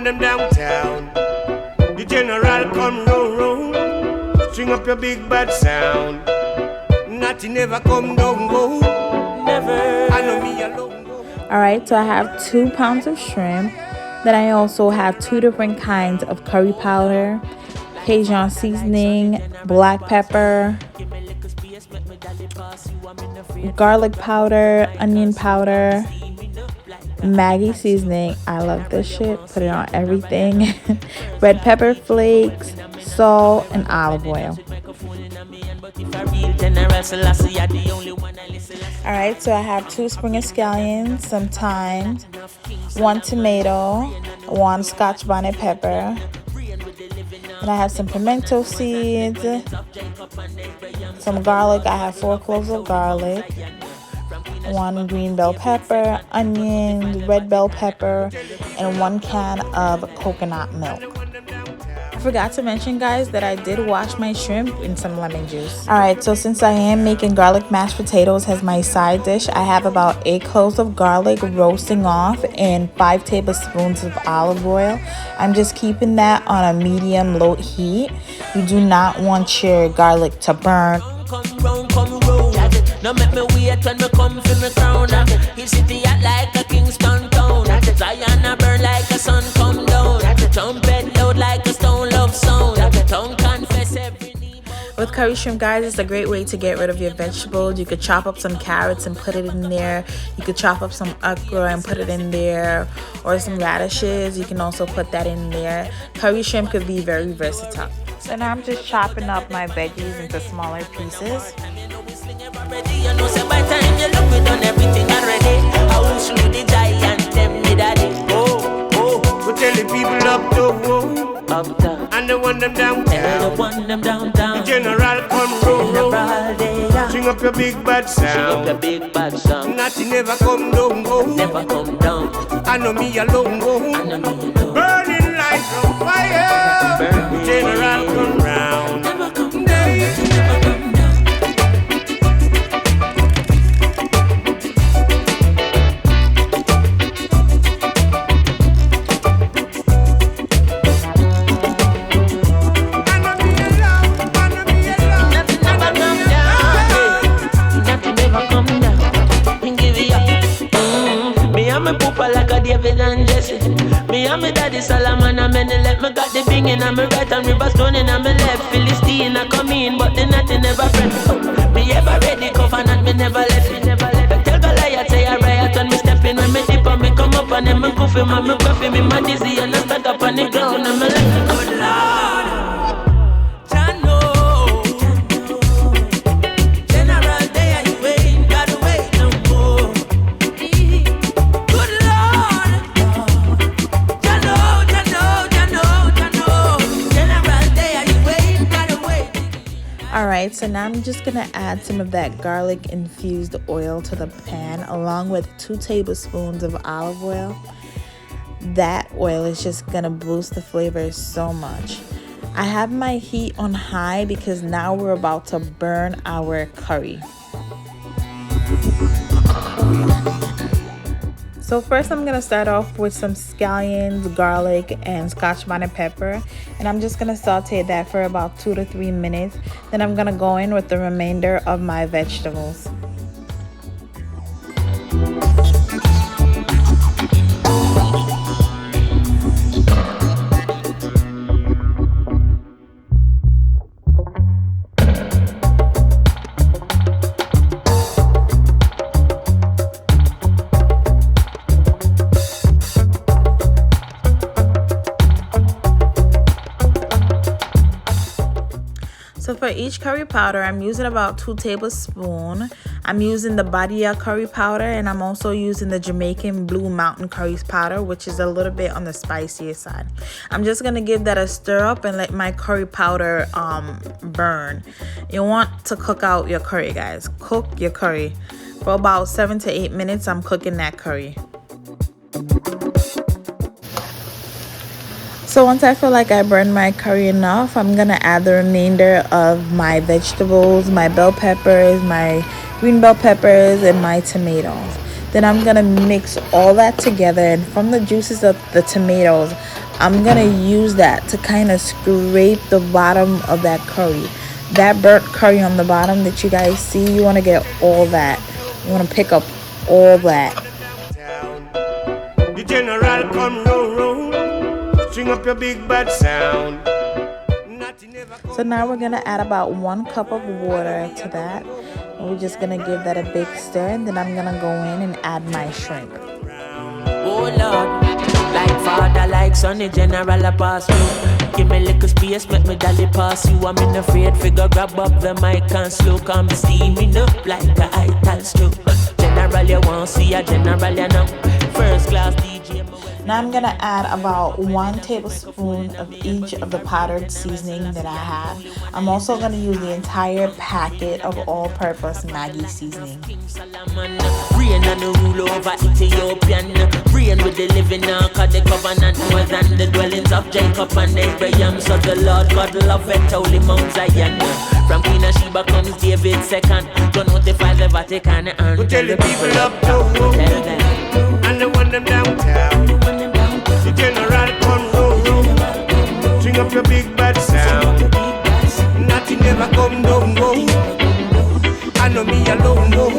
them downtown. The general come round. String up your big bad sound. Nothing never come down, go. Never. I know me alone, go. Alright, so I have 2 pounds of shrimp. Then I also have 2 different kinds of curry powder, Cajun seasoning, black pepper, garlic powder, onion powder, Maggi seasoning. I love this shit. Put it on everything. Red pepper flakes, salt, and olive oil. Alright, so I have 2 spring scallions, some thyme, 1 tomato, 1 scotch bonnet pepper. And I have some pimento seeds, some garlic. I have 4 cloves of garlic, 1 green bell pepper, onions, red bell pepper, and 1 can of coconut milk. I forgot to mention, guys, that I did wash my shrimp in some lemon juice. Alright, so since I am making garlic mashed potatoes as my side dish, I have about 8 cloves of garlic roasting off and 5 tablespoons of olive oil. I'm just keeping that on a medium low heat. You do not want your garlic to burn. No make me wait when me come for me crown. His city hot like a Kingston town. Zion a burn like a sun come down. Trumpet loud like a stone love sound. Tongue confess every knee. With curry shrimp, guys, it's a great way to get rid of your vegetables. You could chop up some carrots and put it in there. You could chop up some okra and put it in there, or some radishes. You can also put that in there. Curry shrimp could be very versatile. So now I'm just chopping up my veggies into smaller pieces. You know, say by time you look, we done everything already. How slew the giant, them me daddy. Oh, oh. We tell the people up to Up top. and the one them downtown. And the one them downtown. The general come round. String up your big bad sound. Your big bad sound. Nothing never come down, go. Never come down. I know me alone, go. I know me alone. Burning like a fire. Burning. General come round. Never come down. Hey. Never come down. Me poopa like a David and Jesse. Me and me daddy Solomon and many left. Me got the bing in and me right and river stone in and me left. Philistine I come in but the nothing never friend. Me ever ready covenant me never left. Tell Goliath say I riot when me step in. When me dip and me come up and then me goofy man me puffy. Me my dizzy and I stand up on the ground and me like good Lord. Alright, so now I'm just going to add some of that garlic infused oil to the pan along with 2 tablespoons of olive oil. That oil is just going to boost the flavor so much. I have my heat on high because now we're about to burn our curry. So first I'm going to start off with some scallions, garlic, and scotch bonnet pepper. And I'm just going to saute that for about 2 to 3 minutes. Then I'm going to go in with the remainder of my vegetables. So for each curry powder, I'm using about 2 tablespoons. I'm using the Badia curry powder, and I'm also using the Jamaican Blue Mountain curry powder, which is a little bit on the spicier side. I'm just going to give that a stir up and let my curry powder burn. You want to cook out your curry, guys. Cook your curry. For about 7 to 8 minutes, I'm cooking that curry. So once I feel like I burned my curry enough, I'm going to add the remainder of my vegetables, my bell peppers, my green bell peppers, and my tomatoes. Then I'm going to mix all that together, and from the juices of the tomatoes, I'm gonna use that to kind of scrape the bottom of that curry. That burnt curry on the bottom that you guys see, you want to get all that. You want to pick up all that. The general come round, string up your big bad sound. So now we're gonna add about 1 cup of water to that. And we're just gonna give that a big stir, and then I'm gonna go in and add my shrimp. Oh Lord, like father, like son, the general a pass through. Give me little space, make me dolly pass you. I'm in afraid figure, grab up the mic and slow. Come steaming up like a ital stew. General you want see a general you know. First class DJ. Now I'm gonna add about 1 tablespoon of each of the powdered seasoning that I have. I'm also gonna use the entire packet of all-purpose Maggi seasoning. Reign and rule over Ethiopian. Reign with the living now, cause the covenant more than the dwellings of Jacob and Abraham. So the Lord God love it, holy Mount Zion. From Queen of Sheba comes David second. Don't notify the Vatican and we tell the people uptown, tell them, and the one them downtown. The general come round, string up your big bad sound. Nothing never come down, go. I know me alone, go.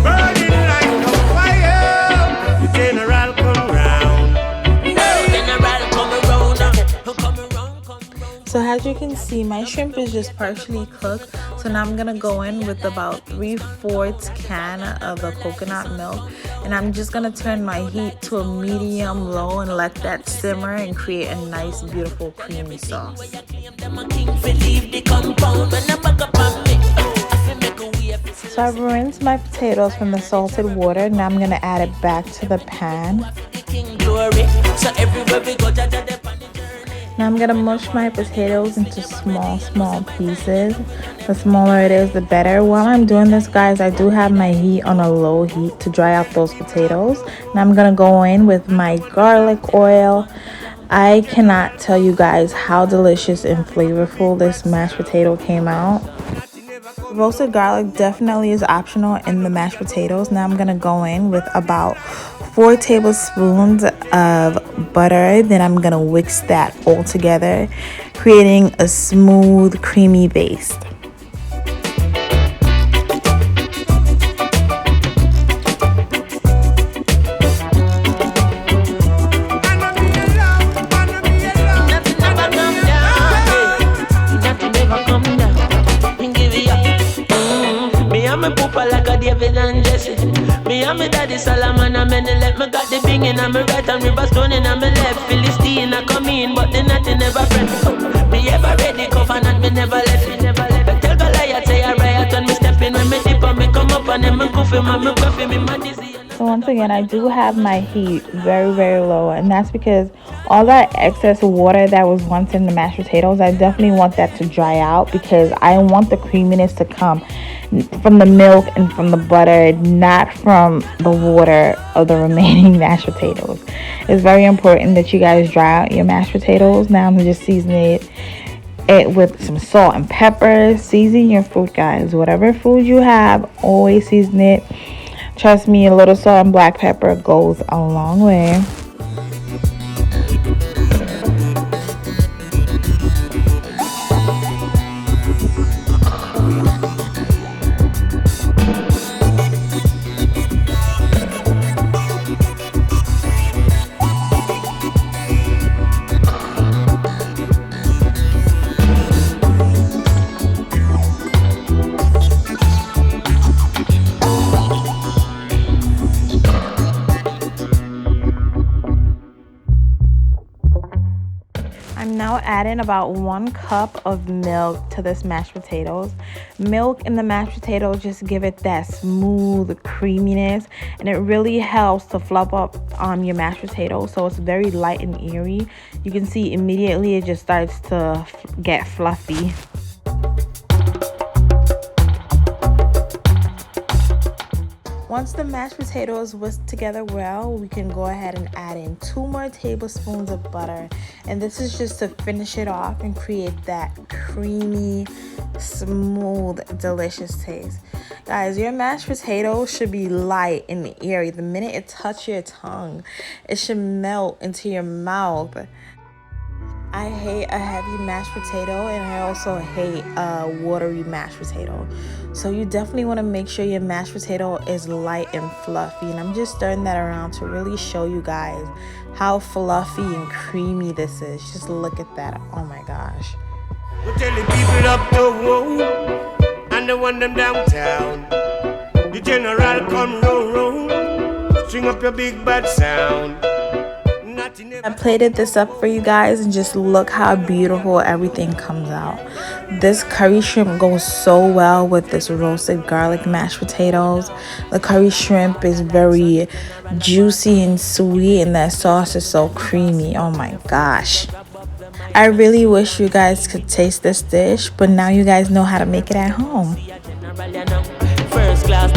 Burning like a fire. The general come round. general come around, come around. So as you can see, my shrimp is just partially cooked. So now I'm gonna go in with about 3/4 can of the coconut milk, and I'm just gonna turn my heat to a medium low and let that simmer and create a nice, beautiful, creamy sauce. So I've rinsed my potatoes from the salted water. Now I'm gonna add it back to the pan. Now I'm gonna mush my potatoes into small pieces. The smaller it is, the better. While I'm doing this, guys, I do have my heat on a low heat to dry out those potatoes. Now I'm gonna go in with my garlic oil. I cannot tell you guys how delicious and flavorful this mashed potato came out. Roasted garlic definitely is optional in the mashed potatoes. Now I'm gonna go in with about 4 tablespoons of butter. Then I'm gonna whisk that all together, creating a smooth, creamy base. Like a David and Jesse. Me and me daddy Solomon and many let me got the bing in and me right and river stone in and me left. Philistine I come in but the nothing never friend. Me ever ready covenant me never left. But tell Goliath say I riot when me step in. When me dip and me come up and then me goofy man me gruffy me man dizzy. So once again, I do have my heat very low, and that's because all that excess water that was once in the mashed potatoes, I definitely want that to dry out because I want the creaminess to come from the milk and from the butter, not from the water of the remaining mashed potatoes. It's very important that you guys dry out your mashed potatoes. Now I'm just seasoning it with some salt and pepper. Season your food, guys. Whatever food you have, always season it. Trust me, a little salt and black pepper goes a long way. I'm now adding about 1 cup of milk to this mashed potatoes. Milk in the mashed potato just give it that smooth creaminess, and it really helps to fluff up your mashed potatoes, so it's very light and airy. You can see immediately it just starts to get fluffy. Once the mashed potatoes whisk together well, we can go ahead and add in 2 more tablespoons of butter. And this is just to finish it off and create that creamy, smooth, delicious taste. Guys, your mashed potatoes should be light and airy. The minute it touches your tongue, it should melt into your mouth. I hate a heavy mashed potato, and I also hate a watery mashed potato. So you definitely want to make sure your mashed potato is light and fluffy. And I'm just stirring that around to really show you guys how fluffy and creamy this is. Just look at that. Oh my gosh. We're telling people up the road and the one them downtown. The general come round, string up your big bad sound. I plated this up for you guys, and just look how beautiful everything comes out. This curry shrimp goes so well with this roasted garlic mashed potatoes. The curry shrimp is very juicy and sweet, and that sauce is so creamy. Oh my gosh. I really wish you guys could taste this dish, but now you guys know how to make it at home. First class